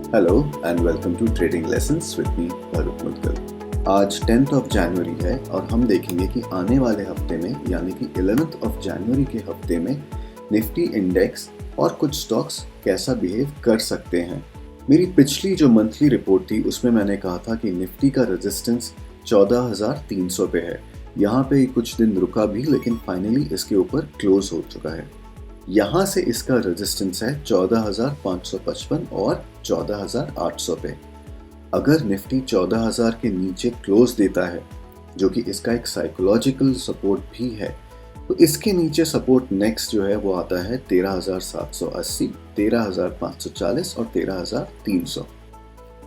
Hello and welcome to trading lessons with me Bharoop Mudgal. आज 10th जनवरी है और हम देखेंगे कि आने वाले हफ्ते में यानी कि 11th जनवरी के हफ्ते में निफ्टी इंडेक्स और कुछ स्टॉक्स कैसा बिहेव कर सकते हैं। मेरी पिछली जो मंथली रिपोर्ट थी उसमें मैंने कहा था कि निफ्टी का रेजिस्टेंस 14,300 पे है। यहाँ पे कुछ दिन रुका भी लेकिन फाइनली इसके ऊपर क्लोज हो चुका है। यहाँ से इसका रेजिस्टेंस है 14,555 और 14,800 पे। अगर निफ्टी 14,000 के नीचे क्लोज देता है, जो कि इसका एक साइकोलॉजिकल सपोर्ट भी है, तो इसके नीचे सपोर्ट नेक्स्ट जो है वो आता है 13,780, 13,540 और 13,300।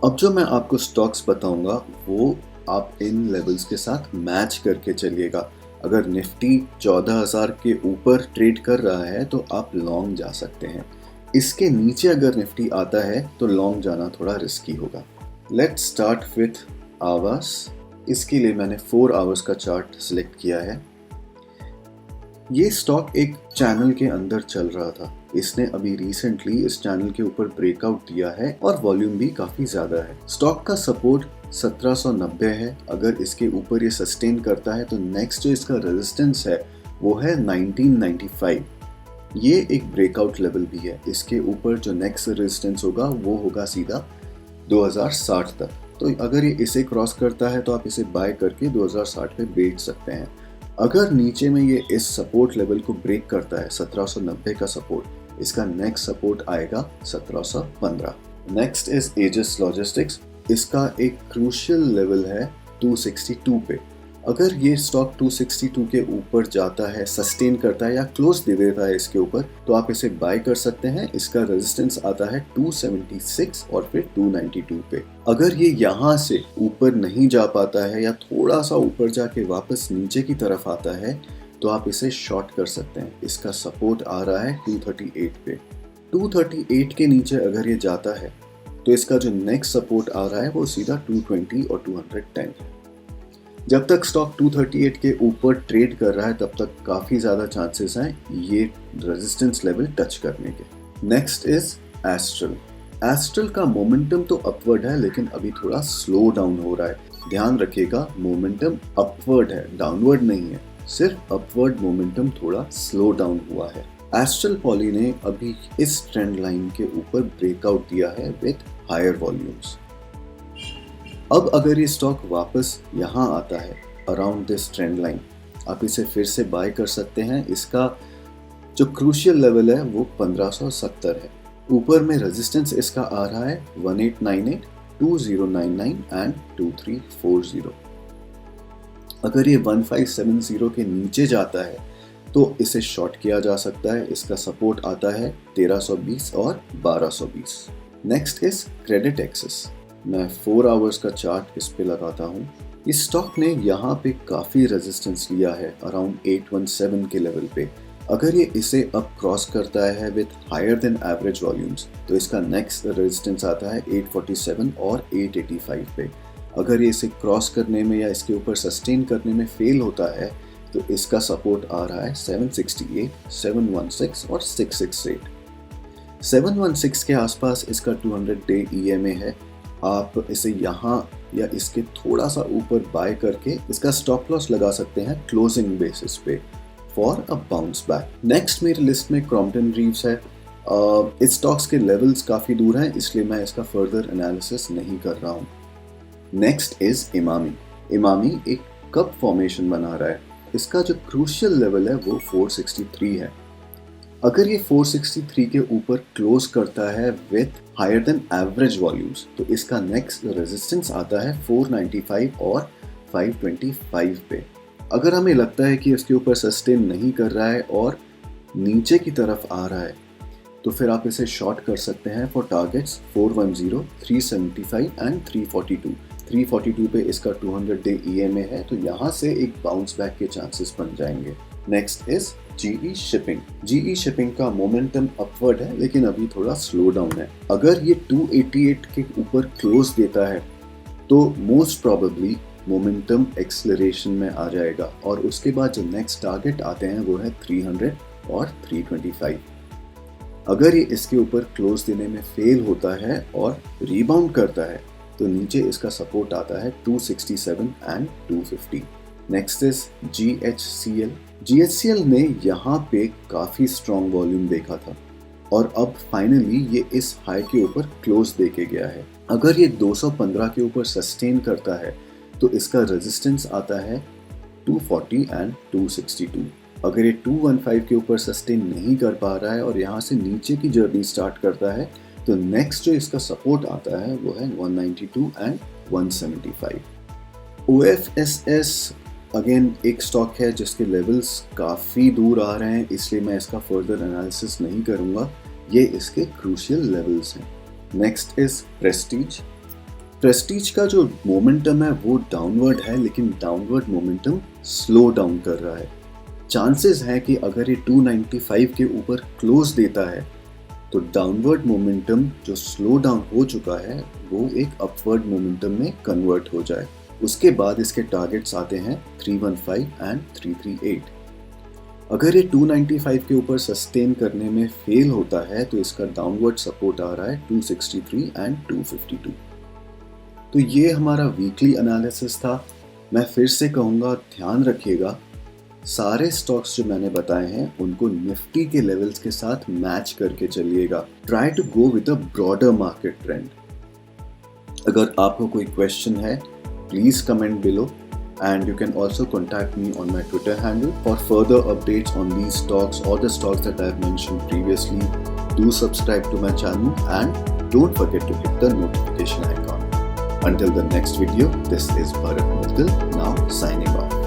अब जो मैं आपको स्टॉक्स बताऊंगा वो आप इन लेवल्स के साथ मैच करके चलिएगा। अगर निफ्टी 14,000 के ऊपर ट्रेड कर रहा है तो आप लॉन्ग जा सकते हैं। इसके नीचे अगर निफ्टी आता है तो लॉन्ग जाना थोड़ा रिस्की होगा। Let's start with hours. इसके लिए मैंने 4 आवर्स का चार्ट सिलेक्ट किया है। ये स्टॉक एक चैनल के अंदर चल रहा था। इसने अभी रिसेंटली इस चैनल के ऊपर ब्रेकआउट दिया है और वॉल्यूम भी काफी ज्यादा है। स्टॉक का सपोर्ट 1790 है। अगर इसके ऊपर ये सस्टेन करता है तो नेक्स्ट जो इसका रेजिस्टेंस है वो है 1995। ये एक ब्रेकआउट लेवल भी है। इसके ऊपर जो नेक्स्ट रेजिस्टेंस होगा वो होगा सीधा 2060 तक। तो अगर ये इसे क्रॉस करता है तो आप इसे बाय करके 2060 पे बेच सकते हैं। अगर नीचे में ये इस सपोर्ट लेवल को ब्रेक करता है 1790 का सपोर्ट, इसका नेक्स्ट सपोर्ट आएगा 1715। Next is Aegis Logistics. इसका एक क्रूशियल लेवल है 262 पे। अगर ये स्टॉक 262 के ऊपर जाता है, सस्टेन करता है या क्लोज दे देता है इसके ऊपर, तो आप इसे बाय कर सकते हैं। इसका रेजिस्टेंस आता है 276 और फिर 292 पे। अगर ये यहाँ से ऊपर नहीं जा पाता है या थोड़ा सा ऊपर जाके वापस नीचे की तरफ आता है तो आप इसे शॉर्ट कर सकते हैं। इसका सपोर्ट आ रहा है 238 पे। 238 के नीचे अगर ये जाता है तो इसका जो नेक्स्ट सपोर्ट आ रहा है वो सीधा 220 और 210 है। जब तक स्टॉक 238 के ऊपर ट्रेड कर रहा है तब तक काफी ज्यादा चांसेस हैं ये रेजिस्टेंस लेवल टच करने के। Next is astral. एस्ट्रल का मोमेंटम तो अपवर्ड है लेकिन अभी थोड़ा स्लो डाउन हो रहा है। ध्यान रखिएगा, मोमेंटम अपवर्ड है, डाउनवर्ड नहीं है। सिर्फ अपवर्ड मोमेंटम थोड़ा स्लो डाउन हुआ है। एस्ट्रल पॉली ने अभी इस ट्रेंड लाइन के ऊपर ब्रेकआउट दिया है विद हायर वॉल्यूम्स। अब अगर ये स्टॉक वापस यहाँ आता है अराउंड दिस ट्रेंड लाइन, आप इसे फिर से बाय कर सकते हैं। इसका जो क्रूशियल लेवल है वो 1570 है। ऊपर में रेजिस्टेंस इसका आ रहा है 1898, 2099 एंड 2340। अगर ये 1570 के नीचे जाता है तो इसे शॉर्ट किया जा सकता है। इसका सपोर्ट आता है 1320 और 1220। Next is Credit Access. मैं 4 आवर्स का चार्ट इस पे लगाता हूँ। इस स्टॉक ने यहाँ पे काफ़ी रेजिस्टेंस लिया है अराउंड 817 के लेवल पे। अगर ये इसे अब क्रॉस करता है with higher than average volumes तो इसका नेक्स्ट रेजिस्टेंस आता है 847 और 885 पे। अगर ये इसे क्रॉस करने में या इसके ऊपर सस्टेन करने में फेल होता है तो इसका सपोर्ट आ रहा है 768, 716 और 668। 716 के आसपास इसका 200 डे EMA है। आप इसे यहाँ या इसके थोड़ा सा ऊपर बाय करके इसका स्टॉप लॉस लगा सकते हैं क्लोजिंग बेसिस पे for a bounce back. Next मेरी लिस्ट में क्रॉम्पटन रीव्स है। इस स्टॉक्स के लेवल्स काफ़ी दूर हैं इसलिए मैं इसका फर्दर एनालिसिस नहीं कर रहा हूँ। Next is Emami. इमामी एक कप फॉर्मेशन बना रहा है। इसका जो क्रूशियल लेवल है वो 463 है। अगर ये 463 के ऊपर क्लोज करता है with higher than average volumes तो इसका नेक्स्ट रेजिस्टेंस आता है 495 और 525 पे। अगर हमें लगता है कि इसके ऊपर सस्टेन नहीं कर रहा है और नीचे की तरफ आ रहा है तो फिर आप इसे शॉर्ट कर सकते हैं फॉर टारगेट्स 410, 375 एंड 342। 342 पे इसका 200 डे EMA है तो यहाँ से एक बाउंस बैक के चांसेस बन जाएंगे। Next is GE shipping. GE shipping का मोमेंटम अपवर्ड है लेकिन अभी थोड़ा स्लो डाउन है। अगर ये 288 के ऊपर क्लोज देता है तो मोस्ट प्रोबेबली मोमेंटम एक्सेलरेशन में आ जाएगा और उसके बाद जो नेक्स्ट टारगेट आते हैं वो है 300 और 325। अगर ये इसके ऊपर क्लोज देने में फेल होता है और रीबाउंड करता है तो नीचे इसका सपोर्ट आता है 267 and 250। Next is GHCL। GHCL ने यहाँ पे काफ़ी स्ट्रॉन्ग वॉल्यूम देखा था और अब फाइनली ये इस हाई के ऊपर क्लोज दे के गया है। अगर ये 215 के ऊपर सस्टेन करता है तो इसका रेजिस्टेंस आता है 240 एंड 262। अगर ये 215 के ऊपर सस्टेन नहीं कर पा रहा है और यहाँ से नीचे की जर्नी स्टार्ट करता है तो नेक्स्ट जो इसका सपोर्ट आता है वो है 192 एंड 175। OFSS अगेन एक स्टॉक है जिसके लेवल्स काफ़ी दूर आ रहे हैं, इसलिए मैं इसका फर्दर एनालिसिस नहीं करूँगा। ये इसके क्रूशियल लेवल्स हैं। Next is Prestige. प्रेस्टीज का जो मोमेंटम है वो डाउनवर्ड है, लेकिन डाउनवर्ड मोमेंटम स्लो डाउन कर रहा है। चांसेस है कि अगर ये 295 के ऊपर क्लोज देता है तो डाउनवर्ड मोमेंटम जो स्लो डाउन हो चुका है वो एक अपवर्ड मोमेंटम में कन्वर्ट हो जाए। उसके बाद इसके टारगेट्स आते हैं 315 एंड 338। अगर ये 295 के ऊपर सस्टेन करने में फेल होता है तो इसका डाउनवर्ड सपोर्ट आ रहा है 263 एंड 252। तो ये हमारा वीकली एनालिसिस था। मैं फिर से कहूँगा, ध्यान रखिएगा, सारे स्टॉक्स जो मैंने बताए हैं उनको निफ्टी के लेवल्स के साथ मैच करके चलिएगा। Try to go with a broader market trend. अगर आपको कोई क्वेश्चन है please comment below and you can also contact me on my Twitter handle for further updates on these stocks or the stocks that I've mentioned previously. Do subscribe to my channel and don't forget to hit the notification icon. Until the next video, this is Bharat Mudgal now signing off.